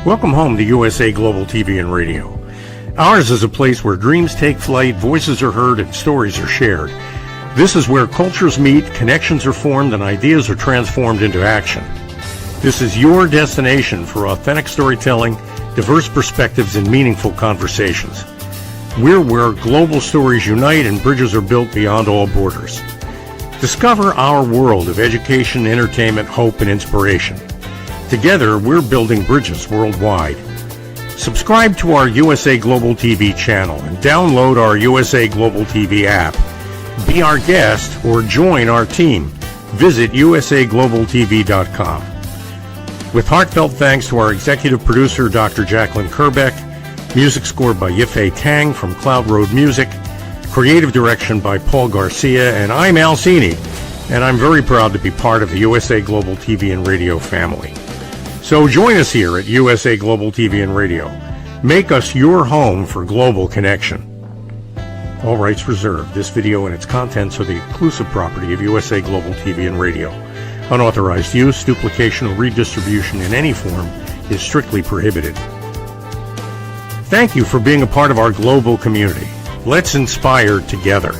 Welcome home to USA Global TV and Radio. Ours is a place where dreams take flight, voices are heard, and stories are shared. This is where cultures meet, connections are formed, and ideas are transformed into action. This is your destination for authentic storytelling, diverse perspectives, and meaningful conversations. We're where global stories unite and bridges are built beyond all borders. Discover our world of education, entertainment, hope, and inspiration. Together, we're building bridges worldwide. Subscribe to our USA Global TV channel and download our USA Global TV app. Be our guest or join our team. Visit usaglobaltv.com. With heartfelt thanks to our executive producer, Dr. Jacalyn KERBECK, music scored by Yifei Tang from Cloud Road Music, creative direction by Paul Garcia, and I'm Al Cini, and I'm very proud to be part of the USA Global TV and Radio family. So join us here at USA Global TV and Radio. Make us your home for global connection. All rights reserved. This video and its contents are the exclusive property of USA Global TV and Radio. Unauthorized use, duplication, or redistribution in any form is strictly prohibited. Thank you for being a part of our global community. Let's inspire together.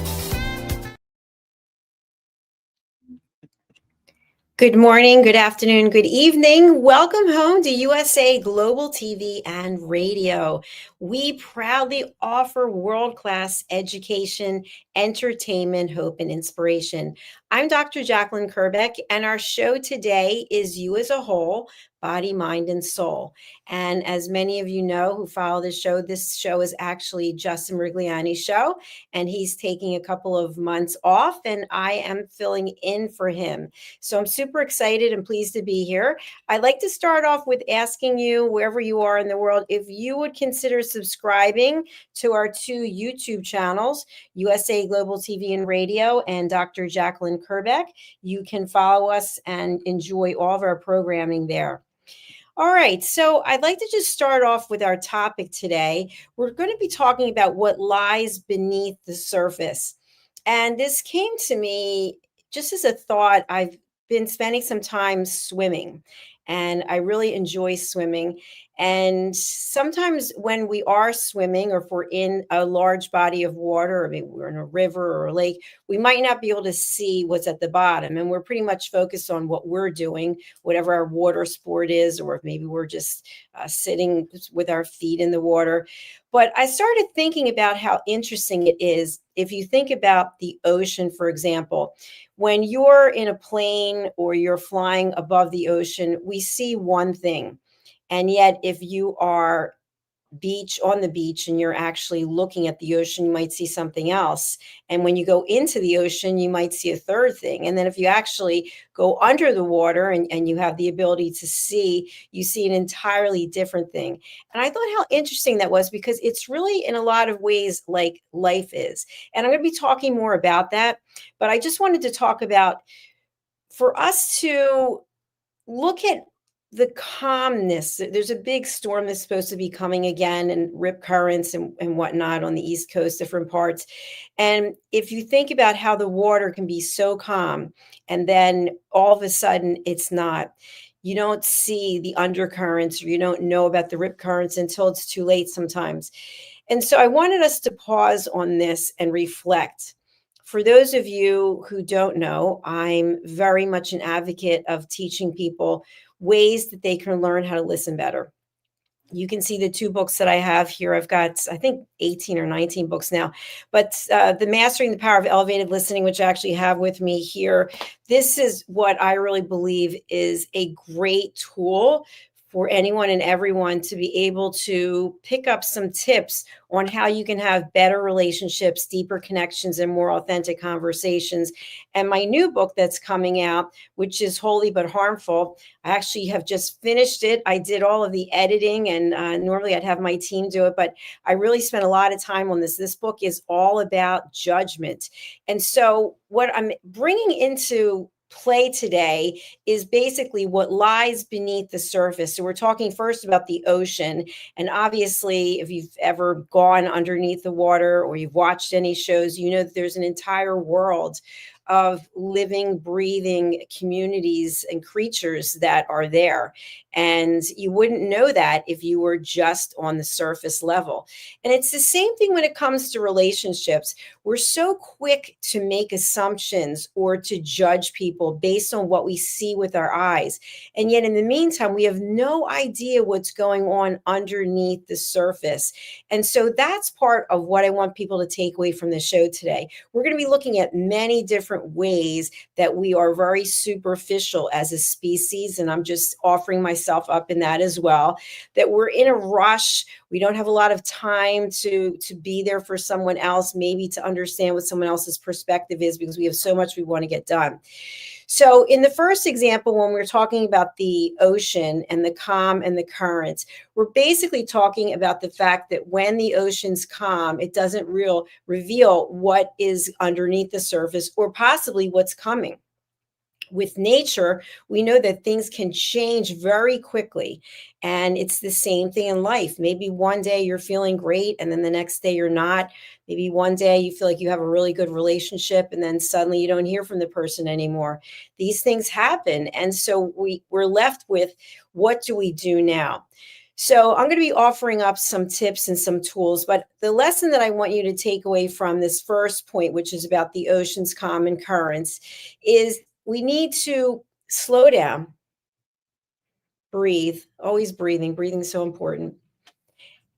Good morning, good afternoon, good evening. Welcome home to USA Global TV and Radio. We proudly offer world-class education, entertainment, hope, and inspiration. I'm Dr. Jacalyn KERBECK, and our show today is You as a Whole, Body, Mind, and Soul. And as many of you know who follow this show is actually Justin Rigliani's show, and he's taking a couple of months off, and I am filling in for him. So I'm super excited and pleased to be here. I'd like to start off with asking you, wherever you are in the world, if you would consider subscribing to our two YouTube channels, USA Global TV and Radio and Dr. Jacalyn KERBECK. You can follow us and enjoy all of our programming there. All right, so I'd like to just start off with our topic today. We're going to be talking about what lies beneath the surface. And this came to me just as a thought. I've been spending some time swimming, and I really enjoy swimming. And sometimes when we are swimming, or if we're in a large body of water, or maybe we're in a river or a lake, we might not be able to see what's at the bottom. And we're pretty much focused on what we're doing, whatever our water sport is, or if maybe we're just sitting with our feet in the water. But I started thinking about how interesting it is if you think about the ocean, for example. When you're in a plane or you're flying above the ocean, we see one thing. And yet, if you are on the beach and you're actually looking at the ocean, you might see something else. And when you go into the ocean, you might see a third thing. And then if you actually go under the water and you have the ability to see, you see an entirely different thing. And I thought how interesting that was, because it's really in a lot of ways like life is. And I'm going to be talking more about that. But I just wanted to talk about, for us to look at the calmness. There's a big storm that's supposed to be coming again, and rip currents and whatnot on the East Coast, different parts. And if you think about how the water can be so calm, and then all of a sudden it's not, you don't see the undercurrents, or you don't know about the rip currents until it's too late sometimes. And so I wanted us to pause on this and reflect. For those of you who don't know, I'm very much an advocate of teaching people ways that they can learn how to listen better. You can see the two books that I have here. I've got, I think, 18 or 19 books now. But the Mastering the Power of Elevated Listening, which I actually have with me here, this is what I really believe is a great tool for anyone and everyone to be able to pick up some tips on how you can have better relationships, deeper connections, and more authentic conversations. And my new book that's coming out, which is Holy But Harmful, I actually have just finished it. I did all of the editing, and normally I'd have my team do it, but I really spent a lot of time on this. This book is all about judgment. And so what I'm bringing into play today is basically what lies beneath the surface. So we're talking first about the ocean. And obviously, if you've ever gone underneath the water or you've watched any shows, you know that there's an entire world of living, breathing communities and creatures that are there. And you wouldn't know that if you were just on the surface level. And it's the same thing when it comes to relationships. We're so quick to make assumptions or to judge people based on what we see with our eyes. And yet, in the meantime, we have no idea what's going on underneath the surface. And so that's part of what I want people to take away from the show today. We're going to be looking at many different ways that we are very superficial as a species. And I'm just offering myself up in that as well, that we're in a rush. We don't have a lot of time to be there for someone else, maybe to understand what someone else's perspective is, because we have so much we want to get done. So in the first example, when we're talking about the ocean and the calm and the currents, we're basically talking about the fact that when the ocean's calm, it doesn't reveal what is underneath the surface or possibly what's coming. With nature, we know that things can change very quickly. And it's the same thing in life. Maybe one day you're feeling great, and then the next day you're not. Maybe one day you feel like you have a really good relationship, and then suddenly you don't hear from the person anymore. These things happen. And so we're left with, what do we do now? So I'm going to be offering up some tips and some tools, but the lesson that I want you to take away from this first point, which is about the ocean's calm and currents, is we need to slow down, breathe, always breathing. Breathing is so important.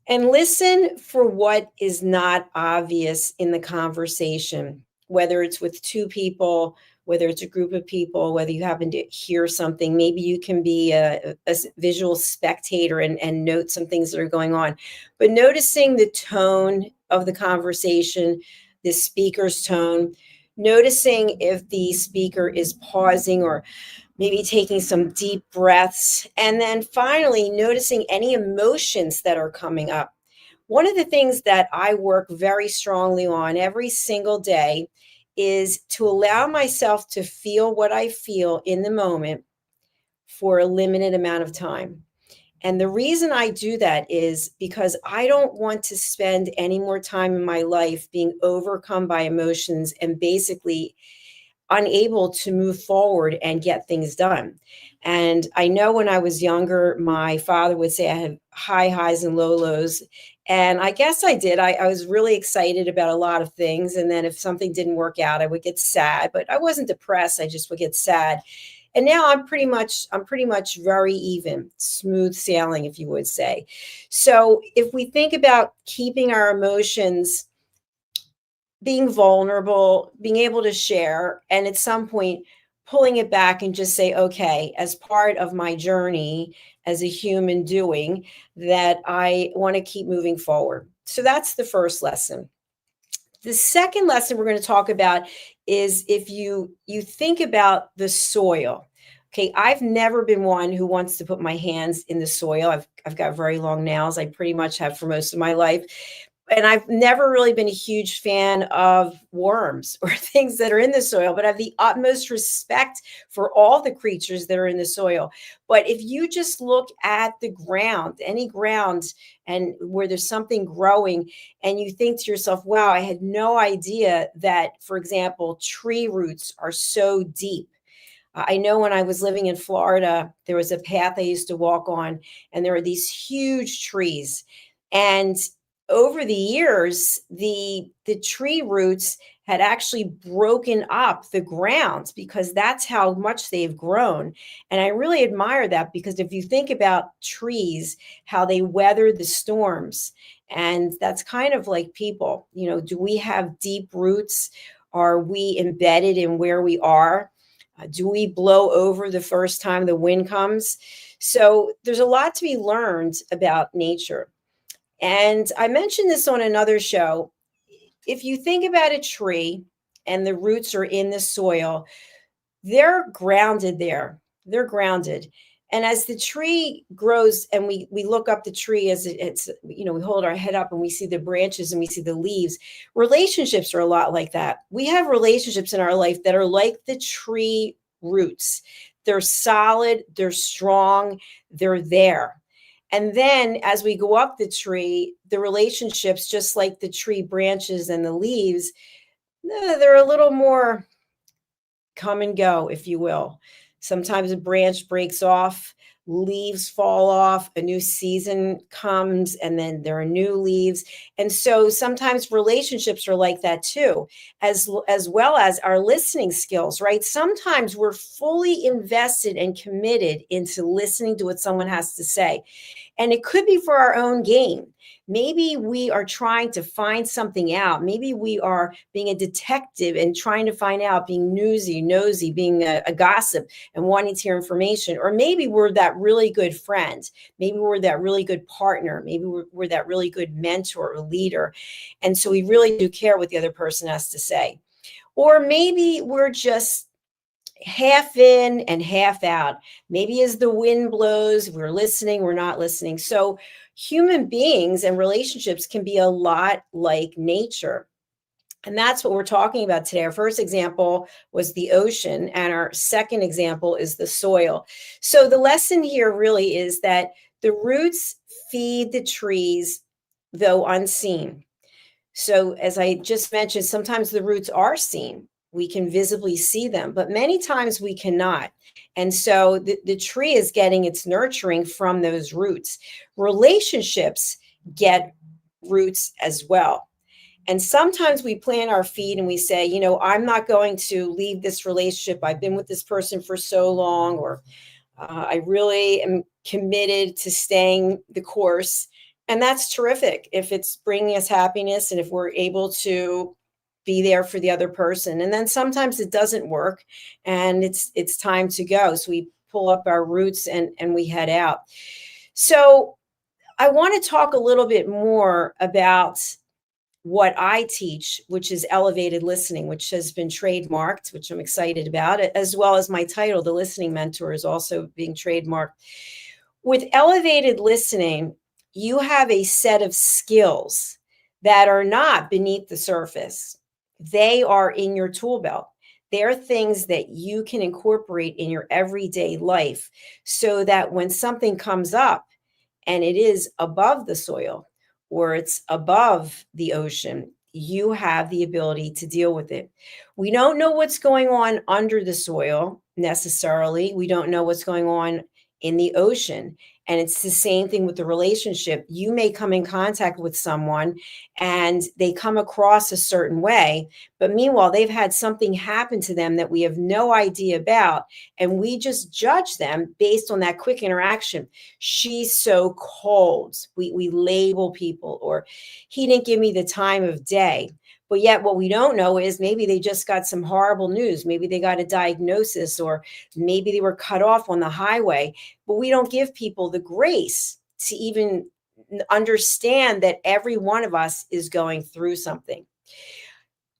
And listen for what is not obvious in the conversation, whether it's with two people, whether it's a group of people, whether you happen to hear something. Maybe you can be a visual spectator and note some things that are going on. But noticing the tone of the conversation, the speaker's tone, noticing if the speaker is pausing or maybe taking some deep breaths, and then finally noticing any emotions that are coming up. One of the things that I work very strongly on every single day is to allow myself to feel what I feel in the moment for a limited amount of time. And the reason I do that is because I don't want to spend any more time in my life being overcome by emotions and basically unable to move forward and get things done. And I know when I was younger, my father would say I had high highs and low lows. And I guess I did. I was really excited about a lot of things. And then if something didn't work out, I would get sad, but I wasn't depressed. I just would get sad. And now I'm pretty much very even, smooth sailing, if you would say. So if we think about keeping our emotions, being vulnerable, being able to share, and at some point pulling it back and just say, okay, as part of my journey as a human doing, that I want to keep moving forward. So that's the first lesson. The second lesson we're going to talk about is if you think about the soil. Okay, I've never been one who wants to put my hands in the soil. I've got very long nails. I pretty much have for most of my life. And I've never really been a huge fan of worms or things that are in the soil, but I have the utmost respect for all the creatures that are in the soil. But if you just look at the ground, any ground, and where there's something growing, and you think to yourself, wow, I had no idea that, for example, tree roots are so deep. I know when I was living in Florida, there was a path I used to walk on, and there were these huge trees. And over the years, the tree roots had actually broken up the ground because that's how much they've grown. And I really admire that, because if you think about trees, how they weather the storms, and that's kind of like people, do we have deep roots? Are we embedded in where we are? Do we blow over the first time the wind comes? So there's a lot to be learned about nature. And I mentioned this on another show. If you think about a tree and the roots are in the soil, they're grounded there. They're grounded. And as the tree grows and we look up the tree as it's, we hold our head up and we see the branches and we see the leaves, relationships are a lot like that. We have relationships in our life that are like the tree roots. They're solid, they're strong, they're there. And then as we go up the tree, the relationships, just like the tree branches and the leaves, they're a little more come and go, if you will. Sometimes a branch breaks off, leaves fall off, a new season comes, and then there are new leaves. And so sometimes relationships are like that too, as well as our listening skills, right? Sometimes we're fully invested and committed into listening to what someone has to say. And it could be for our own gain. Maybe we are trying to find something out. Maybe we are being a detective and trying to find out, being nosy, being a gossip and wanting to hear information. Or maybe we're that really good friend. Maybe we're that really good partner. Maybe we're that really good mentor or leader. And so we really do care what the other person has to say. Or maybe we're just half in and half out. Maybe as the wind blows, we're listening, we're not listening. So human beings and relationships can be a lot like nature. And that's what we're talking about today. Our first example was the ocean, and our second example is the soil. So the lesson here really is that the roots feed the trees, though unseen. So as I just mentioned, sometimes the roots are seen. We can visibly see them, but many times we cannot. And so the tree is getting its nurturing from those roots. Relationships get roots as well. And sometimes we plant our feet and we say, you know, I'm not going to leave this relationship. I've been with this person for so long, or I really am committed to staying the course. And that's terrific if it's bringing us happiness and if we're able to be there for the other person. And then sometimes it doesn't work and it's time to go. So we pull up our roots and we head out. So I want to talk a little bit more about what I teach, which is elevated listening, which has been trademarked, which I'm excited about, as well as my title, The Listening Mentor, is also being trademarked. With elevated listening, you have a set of skills that are not beneath the surface. They are in your tool belt. They're things that you can incorporate in your everyday life so that when something comes up and it is above the soil or it's above the ocean, you have the ability to deal with it. We don't know what's going on under the soil necessarily. We don't know what's going on in the ocean. And it's the same thing with the relationship. You may come in contact with someone and they come across a certain way, but meanwhile, they've had something happen to them that we have no idea about. And we just judge them based on that quick interaction. She's so cold. We label people, or he didn't give me the time of day. But yet what we don't know is maybe they just got some horrible news. Maybe they got a diagnosis, or maybe they were cut off on the highway. But we don't give people the grace to even understand that every one of us is going through something.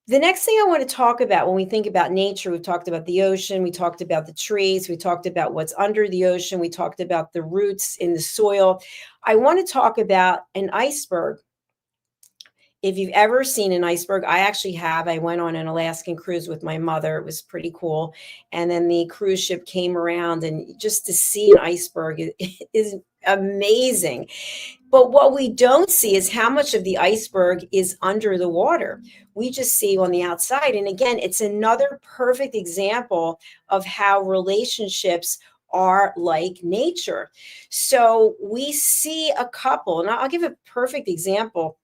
The next thing I want to talk about when we think about nature, we've talked about the ocean, we talked about the trees, we talked about what's under the ocean, we talked about the roots in the soil. I want to talk about an iceberg. If you've ever seen an iceberg, I actually have. I went on an Alaskan cruise with my mother. It was pretty cool. And then the cruise ship came around, and just to see an iceberg is amazing. But what we don't see is how much of the iceberg is under the water. We just see on the outside. And again, it's another perfect example of how relationships are like nature. So we see a couple, and I'll give a perfect example.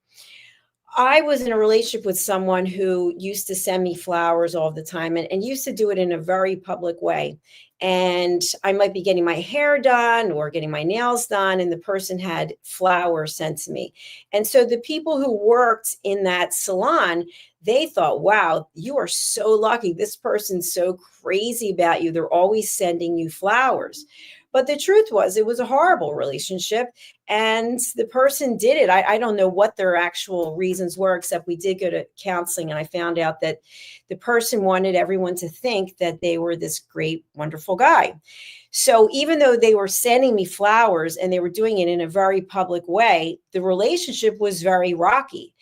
I was in a relationship with someone who used to send me flowers all the time and used to do it in a very public way. And I might be getting my hair done or getting my nails done, and the person had flowers sent to me. And so the people who worked in that salon, they thought, wow, you are so lucky. This person's so crazy about you. They're always sending you flowers. But the truth was, it was a horrible relationship, and the person did it. I don't know what their actual reasons were, except we did go to counseling, and I found out that the person wanted everyone to think that they were this great, wonderful guy. So even though they were sending me flowers and they were doing it in a very public way, the relationship was very rocky.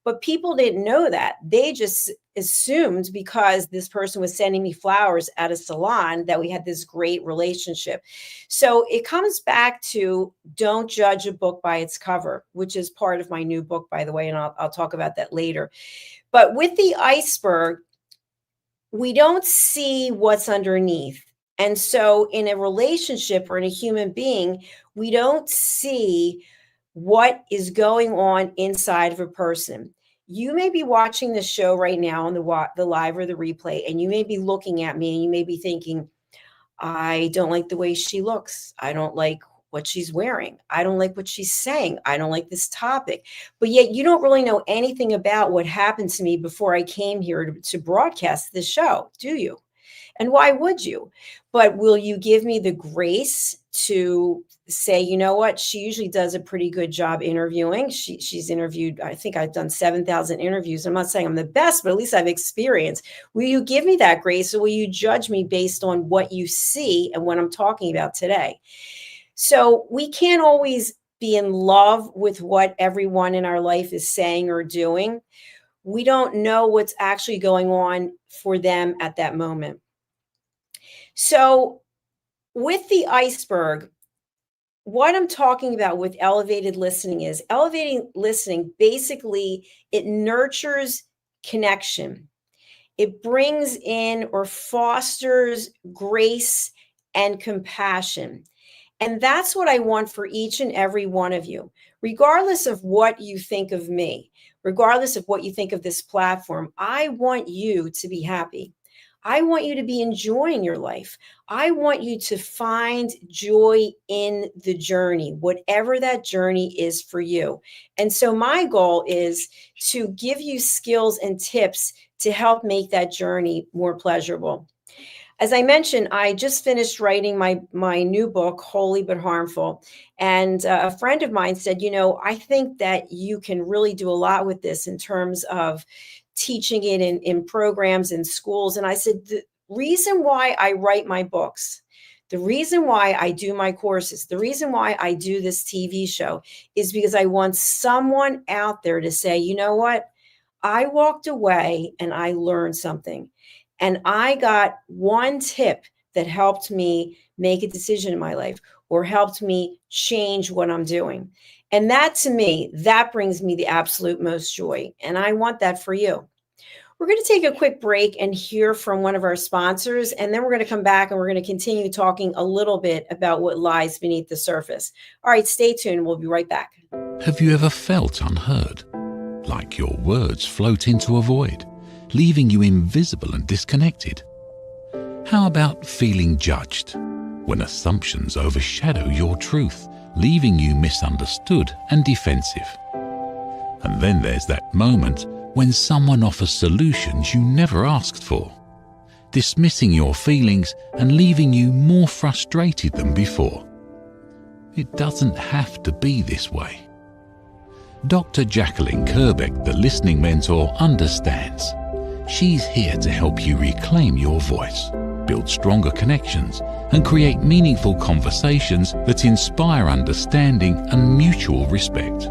But people didn't know that. They just assumed because this person was sending me flowers at a salon that we had this great relationship. So it comes back to don't judge a book by its cover, which is part of my new book, by the way, and I'll talk about that later. But with the iceberg, we don't see what's underneath. And so in a relationship or in a human being, we don't see what is going on inside of a person. You may be watching the show right now on the live or the replay, and you may be looking at me and you may be thinking, I don't like the way she looks. I don't like what she's wearing. I don't like what she's saying. I don't like this topic. But yet you don't really know anything about what happened to me before I came here to broadcast this show, do you? And why would you? But will you give me the grace to say, you know what? She usually does a pretty good job interviewing. She's interviewed, I think I've done 7,000 interviews. I'm not saying I'm the best, but at least I've experienced. Will you give me that grace, or will you judge me based on what you see and what I'm talking about today? So we can't always be in love with what everyone in our life is saying or doing. We don't know what's actually going on for them at that moment. So with the iceberg, what I'm talking about with elevated listening is elevating listening. Basically, it nurtures connection. It brings in or fosters grace and compassion. And that's what I want for each and every one of you, regardless of what you think of me, regardless of what you think of this platform. I want you to be happy. I want you to be enjoying your life. I want you to find joy in the journey, whatever that journey is for you. And so my goal is to give you skills and tips to help make that journey more pleasurable. As I mentioned, I just finished writing my new book, Holy But Harmful. And a friend of mine said, I think that you can really do a lot with this in terms of teaching it in programs in schools. And I said, the reason why I write my books, the reason why I do my courses, the reason why I do this TV show is because I want someone out there to say, you know what? I walked away and I learned something. And I got one tip that helped me make a decision in my life or helped me change what I'm doing. And that, to me, that brings me the absolute most joy. And I want that for you. We're going to take a quick break and hear from one of our sponsors, and then we're going to come back and we're going to continue talking a little bit about what lies beneath the surface. All right, stay tuned. We'll be right back. Have you ever felt unheard? Like your words float into a void, leaving you invisible and disconnected? How about feeling judged, when assumptions overshadow your truth, leaving you misunderstood and defensive? And then there's that moment when someone offers solutions you never asked for, dismissing your feelings and leaving you more frustrated than before. It doesn't have to be this way. Dr. Jacalyn, the listening mentor, understands. She's here to help you reclaim your voice, build stronger connections, and create meaningful conversations that inspire understanding and mutual respect.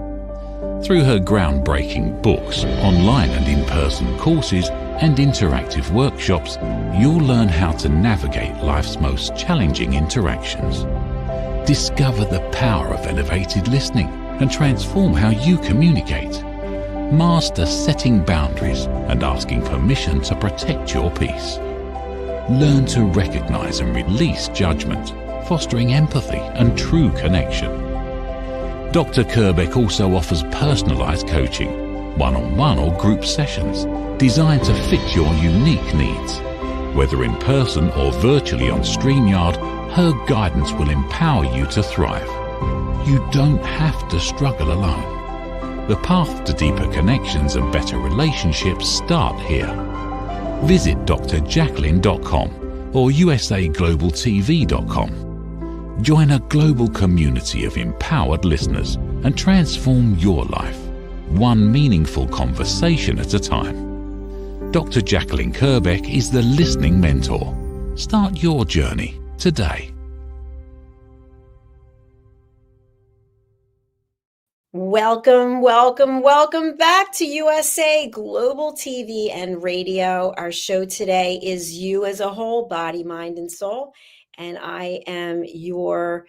Through her groundbreaking books, online and in-person courses, and interactive workshops, you'll learn how to navigate life's most challenging interactions. Discover the power of elevated listening and transform how you communicate. Master setting boundaries and asking permission to protect your peace. Learn to recognize and release judgment, fostering empathy and true connection. Dr. KERBECK also offers personalized coaching, one-on-one or group sessions designed to fit your unique needs. Whether in person or virtually on StreamYard, her guidance will empower you to thrive. You don't have to struggle alone. The path to deeper connections and better relationships start here. Visit drjacalyn.com or usaglobaltv.com. Join a global community of empowered listeners and transform your life, one meaningful conversation at a time. Dr. Jacalyn KERBECK is the listening mentor. Start your journey today. Welcome, welcome, welcome back to USA Global TV and Radio. Our show today is You as a Whole, Body, Mind, and Soul. And I am your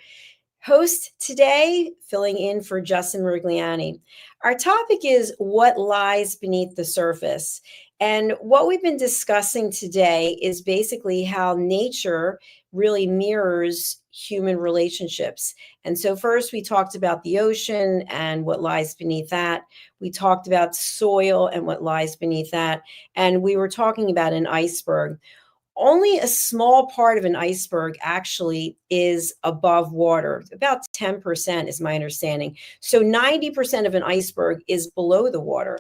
host today, filling in for Justin Rigliani. Our topic is what lies beneath the surface. And what we've been discussing today is basically how nature really mirrors human relationships. And so, first, we talked about the ocean and what lies beneath that. We talked about soil and what lies beneath that. And we were talking about an iceberg. Only a small part of an iceberg actually is above water. About 10% is my understanding. So 90% of an iceberg is below the water.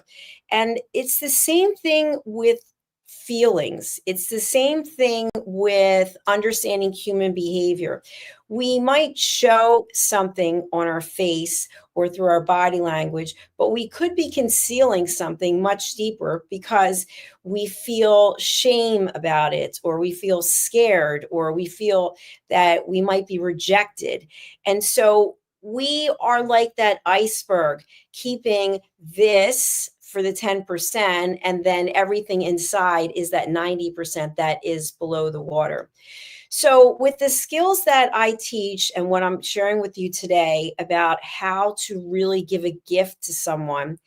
And it's the same thing with feelings. It's the same thing with understanding human behavior. We might show something on our face or through our body language, but we could be concealing something much deeper because we feel shame about it, or we feel scared, or we feel that we might be rejected. And so we are like that iceberg, keeping this for the 10%, and then everything inside is that 90% that is below the water. So, with the skills that I teach and what I'm sharing with you today about how to really give a gift to someone,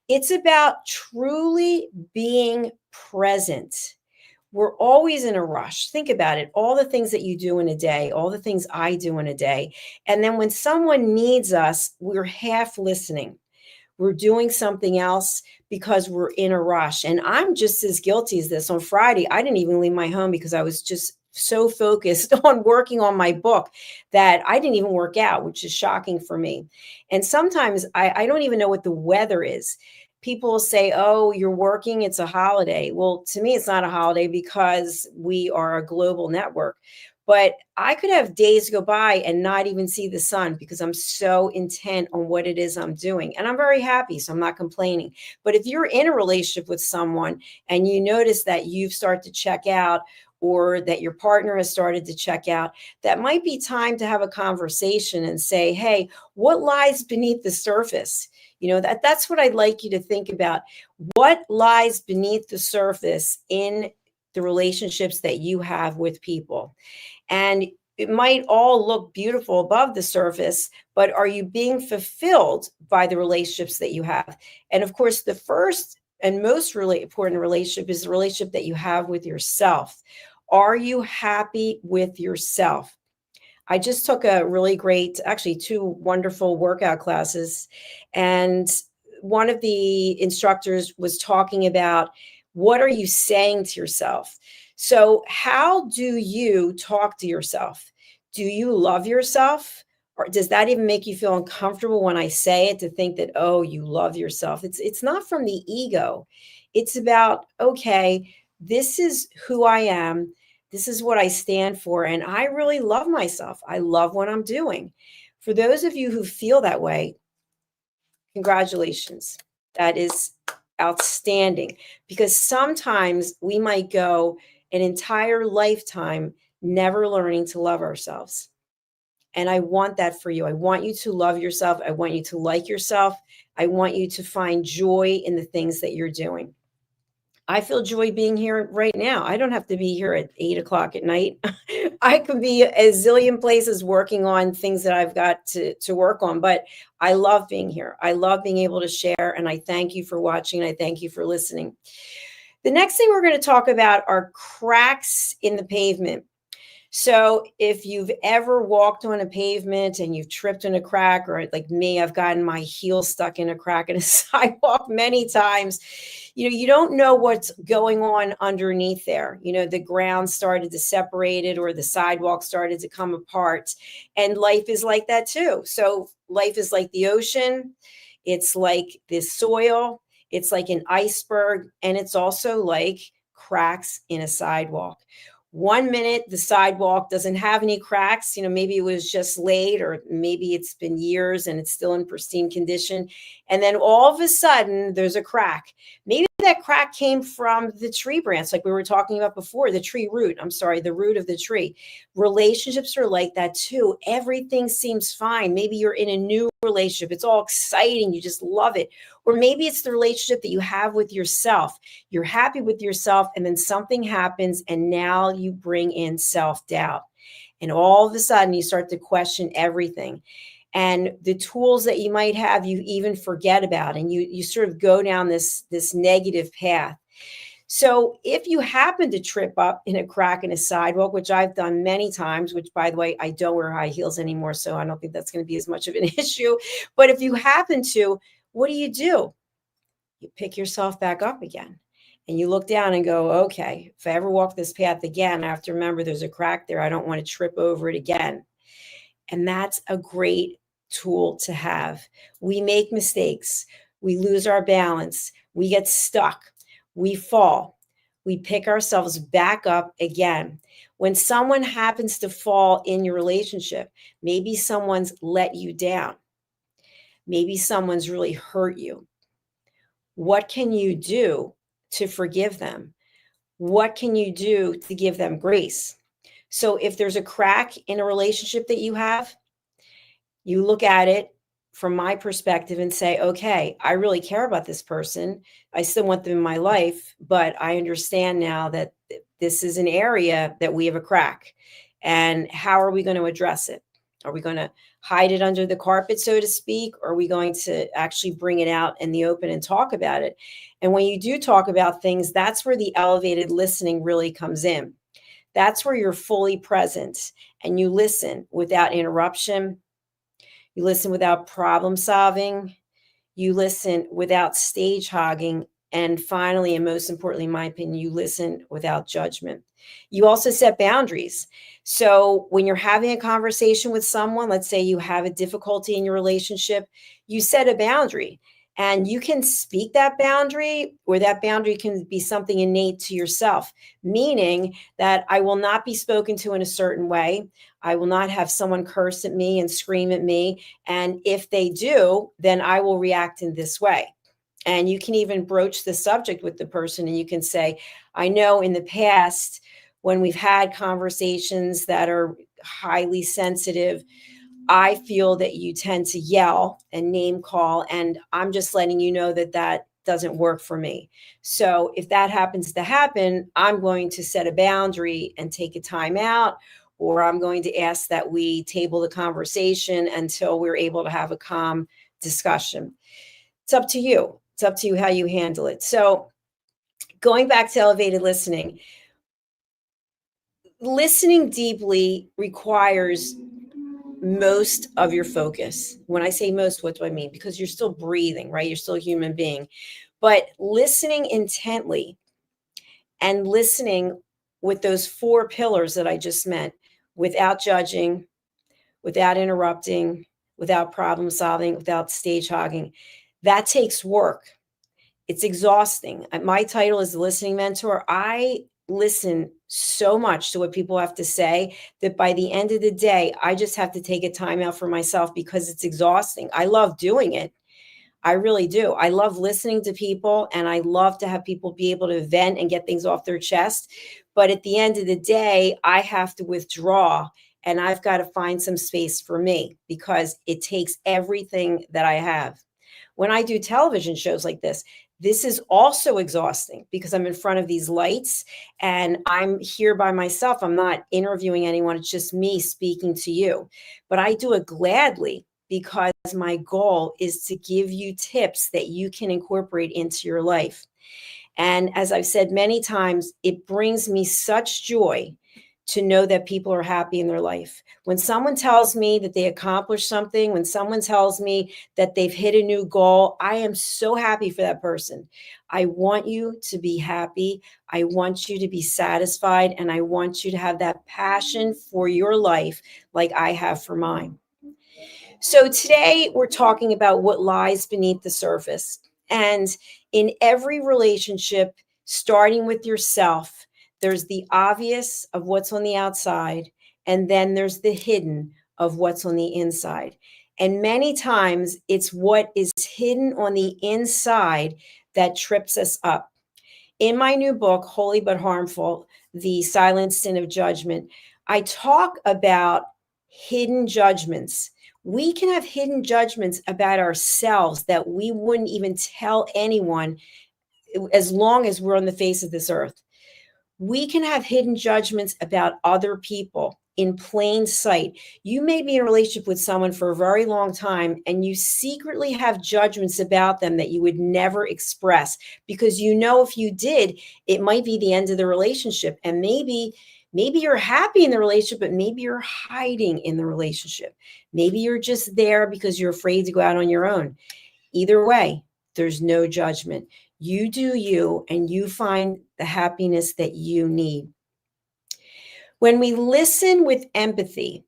it's about truly being present. We're always in a rush. Think about it. All the things that you do in a day, all the things I do in a day. And then when someone needs us, we're half listening. We're doing something else because we're in a rush. And I'm just as guilty as this. On Friday, I didn't even leave my home because I was just so focused on working on my book that I didn't even work out, which is shocking for me. And sometimes I don't even know what the weather is. People will say, oh, you're working, it's a holiday. Well, to me, it's not a holiday because we are a global network. But I could have days go by and not even see the sun because I'm so intent on what it is I'm doing. And I'm very happy, so I'm not complaining. But if you're in a relationship with someone and you notice that you've started to check out, or that your partner has started to check out, that might be time to have a conversation and say, hey, what lies beneath the surface? That's what I'd like you to think about. What lies beneath the surface in the relationships that you have with people? And it might all look beautiful above the surface, but are you being fulfilled by the relationships that you have? And of course, the first and most really important relationship is the relationship that you have with yourself. Are you happy with yourself? I just took a really great, actually, two wonderful workout classes. And one of the instructors was talking about, what are you saying to yourself? So, how do you talk to yourself? Do you love yourself? Or does that even make you feel uncomfortable when I say it, to think that, oh, you love yourself? It's not from the ego. It's about, okay, this is who I am. This is what I stand for. And I really love myself. I love what I'm doing. For those of you who feel that way, congratulations. That is outstanding, because sometimes we might go an entire lifetime never learning to love ourselves. And I want that for you. I want you to love yourself. I want you to like yourself. I want you to find joy in the things that you're doing. I feel joy being here right now. I don't have to be here at 8 o'clock at night. I could be a zillion places working on things that I've got to work on, but I love being here. I love being able to share, and I thank you for watching. I thank you for listening. The next thing we're going to talk about are cracks in the pavement. So if you've ever walked on a pavement and you've tripped in a crack, or like me, I've gotten my heel stuck in a crack in a sidewalk many times, you don't know what's going on underneath there. The ground started to separate it, or the sidewalk started to come apart. And life is like that too. So life is like the ocean. It's like the soil. It's like an iceberg. And it's also like cracks in a sidewalk. 1 minute, the sidewalk doesn't have any cracks. Maybe it was just laid, or maybe it's been years and it's still in pristine condition. And then all of a sudden, there's a crack. Maybe that crack came from the tree branch, like we were talking about before, the root of the tree. Relationships are like that too. Everything seems fine. Maybe you're in a new relationship. It's all exciting. You just love it. Or maybe it's the relationship that you have with yourself. You're happy with yourself, and then something happens, and now you bring in self-doubt. And all of a sudden, you start to question everything. And the tools that you might have, you even forget about, and you sort of go down this negative path. So if you happen to trip up in a crack in a sidewalk, which I've done many times, which by the way, I don't wear high heels anymore, so I don't think that's going to be as much of an issue. But if you happen to, what do? You pick yourself back up again. And you look down and go, okay, if I ever walk this path again, I have to remember there's a crack there. I don't want to trip over it again. And that's a great tool to have. We make mistakes. We lose our balance. We get stuck. We fall. We pick ourselves back up again. When someone happens to fall in your relationship, maybe someone's let you down. Maybe someone's really hurt you. What can you do to forgive them? What can you do to give them grace? So if there's a crack in a relationship that you have, you look at it from my perspective and say, okay, I really care about this person. I still want them in my life, but I understand now that this is an area that we have a crack. And how are we going to address it? Are we going to hide it under the carpet, so to speak? Or are we going to actually bring it out in the open and talk about it? And when you do talk about things, that's where the elevated listening really comes in. That's where you're fully present and you listen without interruption. You listen without problem solving. You listen without stage-hogging. And finally, and most importantly, in my opinion, you listen without judgment. You also set boundaries. So when you're having a conversation with someone, let's say you have a difficulty in your relationship, you set a boundary. And you can speak that boundary, or that boundary can be something innate to yourself, meaning that I will not be spoken to in a certain way. I will not have someone curse at me and scream at me. And if they do, then I will react in this way. And you can even broach the subject with the person and you can say, I know in the past when we've had conversations that are highly sensitive, I feel that you tend to yell and name call, and I'm just letting you know that that doesn't work for me. So if that happens to happen, I'm going to set a boundary and take a time out, or I'm going to ask that we table the conversation until we're able to have a calm discussion. It's up to you. It's up to you how you handle it. So going back to elevated listening, listening deeply requires most of your focus. When I say most, what do I mean? Because you're still breathing, right? You're still a human being. But listening intently and listening with those 4 pillars that I just meant, without judging, without interrupting, without problem solving, without stage hogging, that takes work. It's exhausting. My title is the listening mentor. I listen so much to what people have to say that by the end of the day, I just have to take a time out for myself because it's exhausting. I love doing it. I really do. I love listening to people and I love to have people be able to vent and get things off their chest. But at the end of the day, I have to withdraw and I've got to find some space for me because it takes everything that I have. When I do television shows like this is also exhausting because I'm in front of these lights and I'm here by myself. I'm not interviewing anyone. It's just me speaking to you. But I do it gladly because my goal is to give you tips that you can incorporate into your life. And as I've said many times, it brings me such joy to know that people are happy in their life. When someone tells me that they accomplished something, when someone tells me that they've hit a new goal, I am so happy for that person. I want you to be happy. I want you to be satisfied. And I want you to have that passion for your life like I have for mine. So today we're talking about what lies beneath the surface. And in every relationship, starting with yourself, there's the obvious of what's on the outside, and then there's the hidden of what's on the inside. And many times it's what is hidden on the inside that trips us up. In my new book, Holy But Harmful, The Silent Sin of Judgment, I talk about hidden judgments. We can have hidden judgments about ourselves that we wouldn't even tell anyone as long as we're on the face of this earth. We can have hidden judgments about other people in plain sight. You may be in a relationship with someone for a very long time and you secretly have judgments about them that you would never express because you know if you did, it might be the end of the relationship. And maybe you're happy in the relationship, but maybe you're hiding in the relationship. Maybe you're just there because you're afraid to go out on your own. Either way, there's no judgment. You do you, and you find the happiness that you need. When we listen with empathy,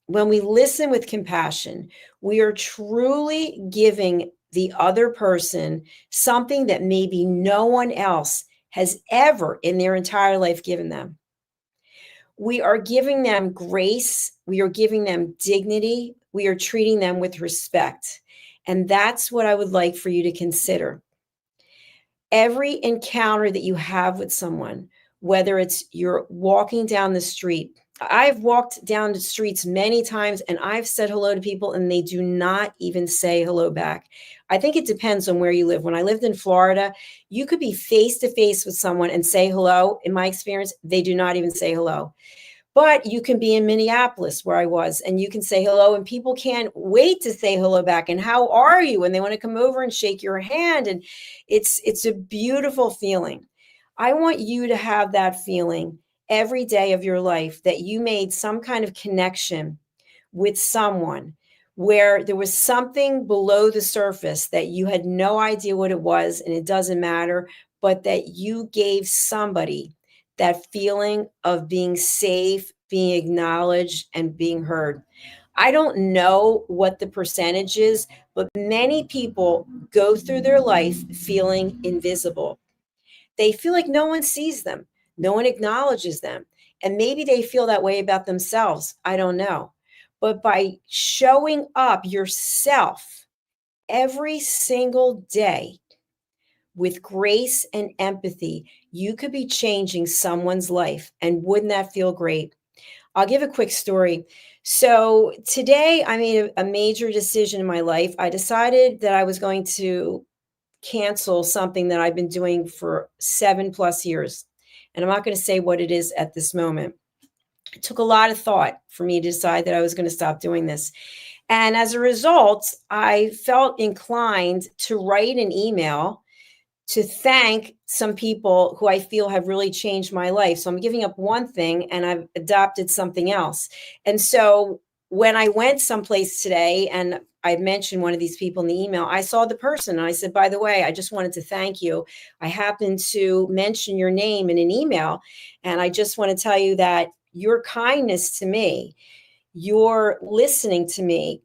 when we listen with compassion, we are truly giving the other person something that maybe no one else has ever in their entire life given them. We are giving them grace. We are giving them dignity. We are treating them with respect. And that's what I would like for you to consider. Every encounter that you have with someone, whether it's you're walking down the street, I've walked down the streets many times and I've said hello to people and they do not even say hello back. I think it depends on where you live. When I lived in Florida, you could be face to face with someone and say hello. In my experience, they do not even say hello. But you can be in Minneapolis where I was and you can say hello and people can't wait to say hello back. And how are you? And they want to come over and shake your hand. And it's a beautiful feeling. I want you to have that feeling every day of your life that you made some kind of connection with someone where there was something below the surface that you had no idea what it was, and it doesn't matter, but that you gave somebody that feeling of being safe, being acknowledged, and being heard. I don't know what the percentage is, but many people go through their life feeling invisible. They feel like no one sees them, no one acknowledges them. And maybe they feel that way about themselves. I don't know. But by showing up yourself every single day with grace and empathy, you could be changing someone's life. And wouldn't that feel great? I'll give a quick story. So today I made a major decision in my life. I decided that I was going to cancel something that I've been doing for 7+ years. And I'm not going to say what it is at this moment. It took a lot of thought for me to decide that I was going to stop doing this. And as a result, I felt inclined to write an email to thank some people who I feel have really changed my life. So I'm giving up one thing and I've adopted something else. And so when I went someplace today and I mentioned one of these people in the email, I saw the person and I said, by the way, I just wanted to thank you. I happened to mention your name in an email. And I just want to tell you that your kindness to me, your listening to me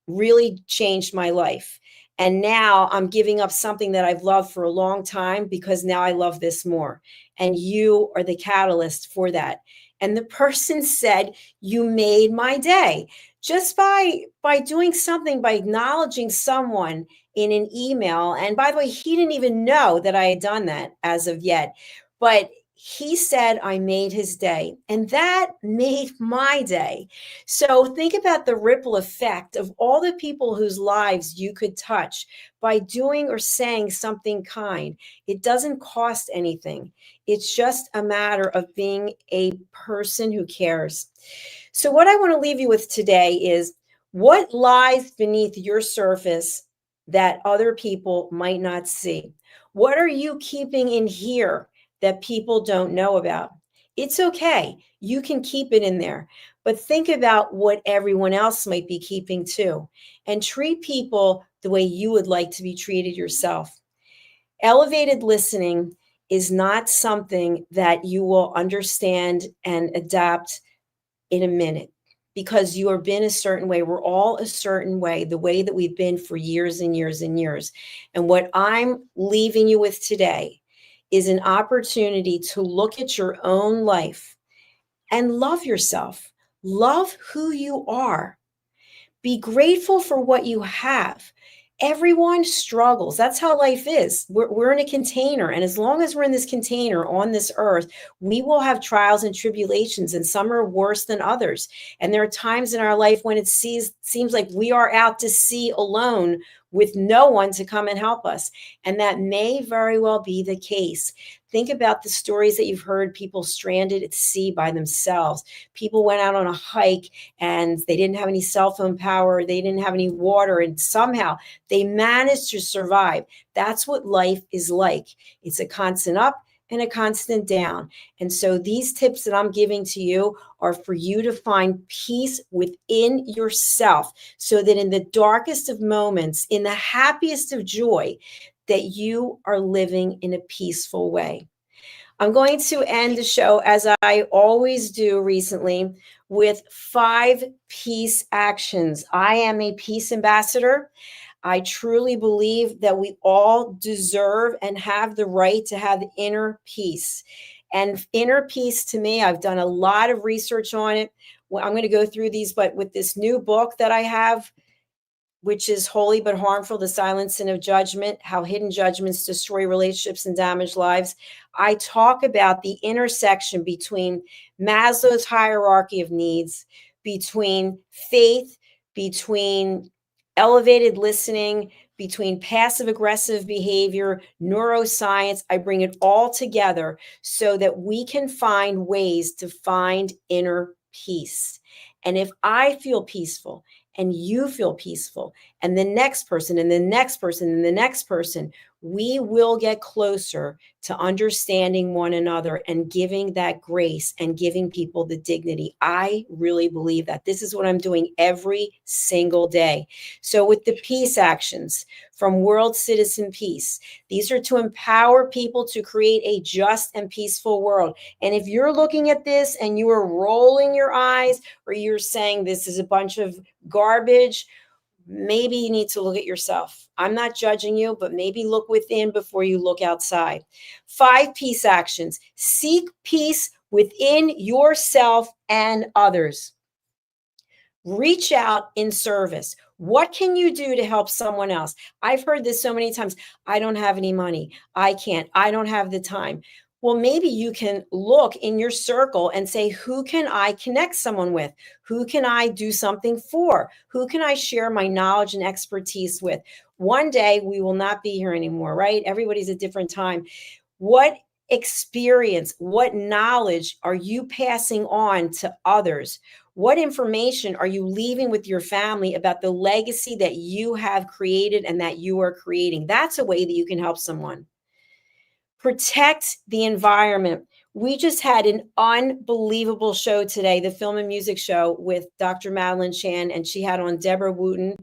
really changed my life. And now I'm giving up something that I've loved for a long time because now I love this more. And you are the catalyst for that. And the person said, you made my day just by doing something, by acknowledging someone in an email. And by the way, he didn't even know that I had done that as of yet. But he said I made his day, and that made my day. So think about the ripple effect of all the people whose lives you could touch by doing or saying something kind. It doesn't cost anything. It's just a matter of being a person who cares. So what I want to leave you with today is what lies beneath your surface that other people might not see? What are you keeping in here that people don't know about? It's okay. You can keep it in there, but think about what everyone else might be keeping too, and treat people the way you would like to be treated yourself. Elevated listening is not something that you will understand and adapt in a minute because you have been a certain way. We're all a certain way, the way that we've been for years and years and years. And what I'm leaving you with today is an opportunity to look at your own life and love yourself. Love who you are. Be grateful for what you have. Everyone struggles. That's how life is. We're in a container. And as long as we're in this container on this earth, we will have trials and tribulations, and some are worse than others. And there are times in our life when it seems like we are out to sea alone with no one to come and help us. And that may very well be the case. Think about the stories that you've heard, people stranded at sea by themselves. People went out on a hike and they didn't have any cell phone power. They didn't have any water, and somehow they managed to survive. That's what life is like. It's a constant up and a constant down. And so these tips that I'm giving to you are for you to find peace within yourself, so that in the darkest of moments, in the happiest of joy, that you are living in a peaceful way. I'm going to end the show, as I always do recently, with 5 peace actions. I am a peace ambassador. I truly believe that we all deserve and have the right to have inner peace. And inner peace, to me, I've done a lot of research on it. Well, I'm going to go through these, but with this new book that I have, which is Holy but Harmful, The Silent Sin of Judgment, How Hidden Judgments Destroy Relationships and Damage Lives, I talk about the intersection between Maslow's hierarchy of needs, between faith, between elevated listening, between passive aggressive behavior, neuroscience. I bring it all together so that we can find ways to find inner peace. And if I feel peaceful, and you feel peaceful, and the next person, and the next person, and the next person, we will get closer to understanding one another and giving that grace and giving people the dignity. I really believe that. This is what I'm doing every single day. So with the peace actions from World Citizen Peace, these are to empower people to create a just and peaceful world. And if you're looking at this and you are rolling your eyes, or you're saying this is a bunch of garbage, maybe you need to look at yourself. I'm not judging you, but maybe look within before you look outside. 5 peace actions. Seek peace within yourself and others. Reach out in service. What can you do to help someone else? I've heard this so many times. I don't have any money. I can't. I don't have the time. Well, maybe you can look in your circle and say, who can I connect someone with? Who can I do something for? Who can I share my knowledge and expertise with? One day we will not be here anymore, right? Everybody's at a different time. What experience, what knowledge are you passing on to others? What information are you leaving with your family about the legacy that you have created and that you are creating? That's a way that you can help someone. Protect the environment. We just had an unbelievable show today, the film and music show with Dr. Madeline Chan, and she had on Deborah Wooten,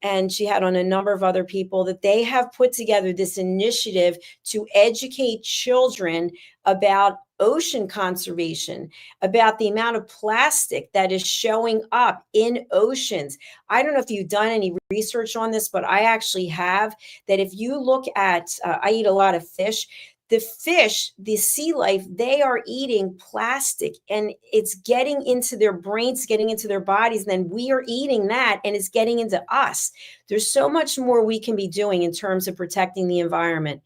and she had on a number of other people, that they have put together this initiative to educate children about ocean conservation, about the amount of plastic that is showing up in oceans. I don't know if you've done any research on this, but I actually have, that if you look at, I eat a lot of fish, the fish, the sea life, they are eating plastic, and it's getting into their brains, getting into their bodies. And then we are eating that, and it's getting into us. There's so much more we can be doing in terms of protecting the environment.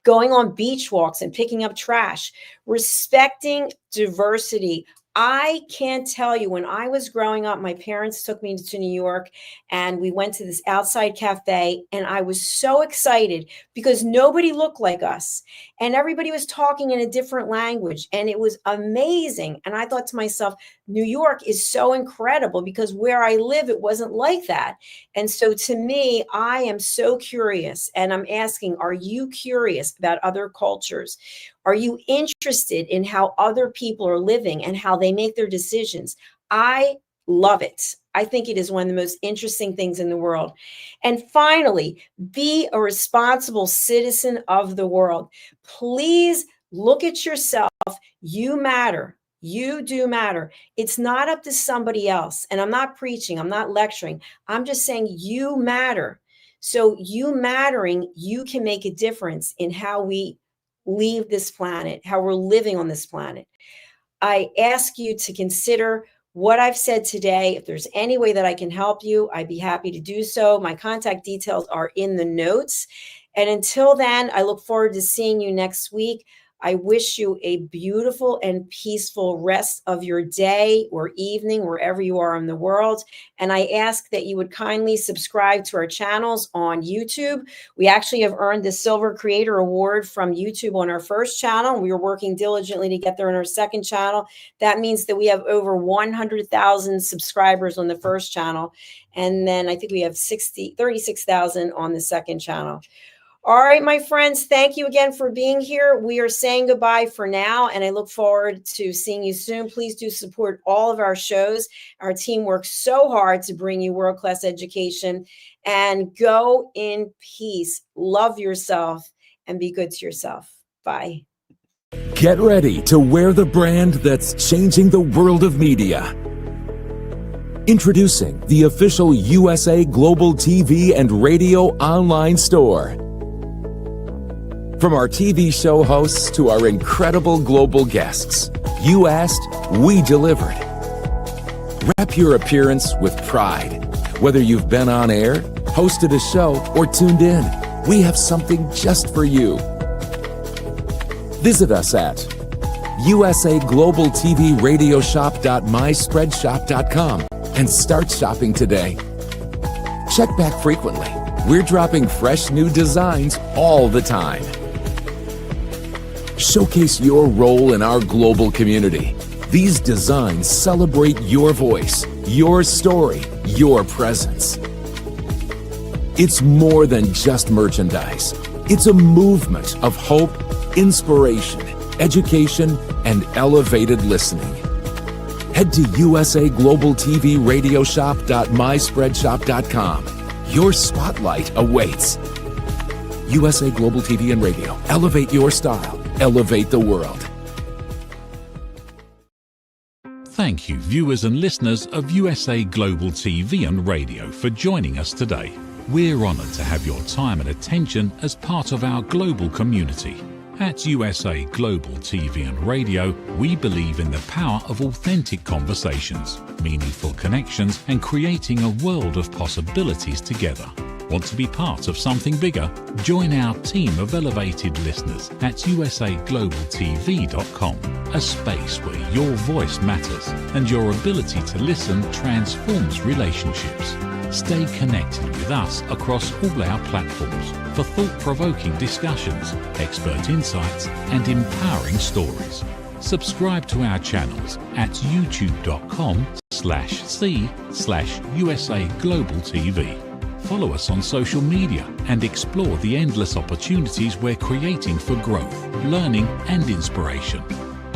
Going on beach walks and picking up trash, respecting diversity. I can't tell you, when I was growing up, my parents took me to New York and we went to this outside cafe, and I was so excited because nobody looked like us and everybody was talking in a different language, and it was amazing. And I thought to myself, New York is so incredible, because where I live, it wasn't like that. And so to me, I am so curious, and I'm asking, are you curious about other cultures? Are you interested in how other people are living and how they make their decisions? I love it. I think it is one of the most interesting things in the world. And finally, be a responsible citizen of the world. Please look at yourself. You matter. You do matter. It's not up to somebody else. And I'm not preaching. I'm not lecturing. I'm just saying you matter. So you mattering, you can make a difference in how we leave this planet, how we're living on this planet. I ask you to consider what I've said today. If there's any way that I can help you, I'd be happy to do so. My contact details are in the notes. And until then, I look forward to seeing you next week. I wish you a beautiful and peaceful rest of your day or evening, wherever you are in the world. And I ask that you would kindly subscribe to our channels on YouTube. We actually have earned the Silver Creator Award from YouTube on our first channel. We are working diligently to get there on our second channel. That means that we have over 100,000 subscribers on the first channel. And then I think we have 36,000 on the second channel. All right, my friends, thank you again for being here. We are saying goodbye for now, and I look forward to seeing you soon. Please do support all of our shows. Our team works so hard to bring you world-class education. And go in peace. Love yourself and be good to yourself. Bye. Get ready to wear the brand that's changing the world of media. Introducing the official USA Global TV and Radio online store. From our TV show hosts to our incredible global guests, you asked, we delivered. Wrap your appearance with pride. Whether you've been on air, hosted a show, or tuned in, we have something just for you. Visit us at usaglobaltvradiosshop.myspreadshop.com and start shopping today. Check back frequently. We're dropping fresh new designs all the time. Showcase your role in our global community. These designs celebrate your voice, your story, your presence. It's more than just merchandise. It's a movement of hope, inspiration, education, and elevated listening. Head to usaglobaltvradiosshop.myspreadshop.com. Your spotlight awaits. USA Global TV and Radio. Elevate your style. Elevate the world. Thank you, viewers and listeners of USA Global TV and Radio, for joining us today. We're honoured to have your time and attention as part of our global community. At USA Global TV and Radio, we believe in the power of authentic conversations, meaningful connections, and creating a world of possibilities together. Want to be part of something bigger? Join our team of elevated listeners at usaglobaltv.com, a space where your voice matters and your ability to listen transforms relationships. Stay connected with us across all our platforms for thought-provoking discussions, expert insights, and empowering stories. Subscribe to our channels at youtube.com/c/USAGlobalTV. Follow us on social media and explore the endless opportunities we're creating for growth, learning, and inspiration.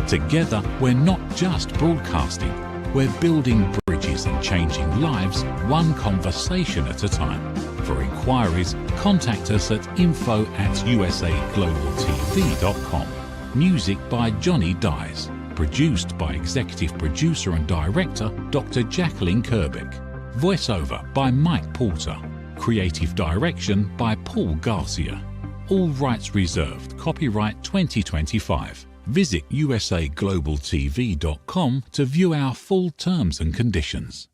Together, we're not just broadcasting, we're building bridges and changing lives one conversation at a time. For inquiries, contact us at info@usaglobaltv.com. Music by Johnny Dies. Produced by Executive Producer and Director Dr. Jacalyn KERBECK. Voiceover by Mike Porter. Creative Direction by Paul Garcia. All rights reserved. Copyright 2025. Visit usaglobaltv.com to view our full terms and conditions.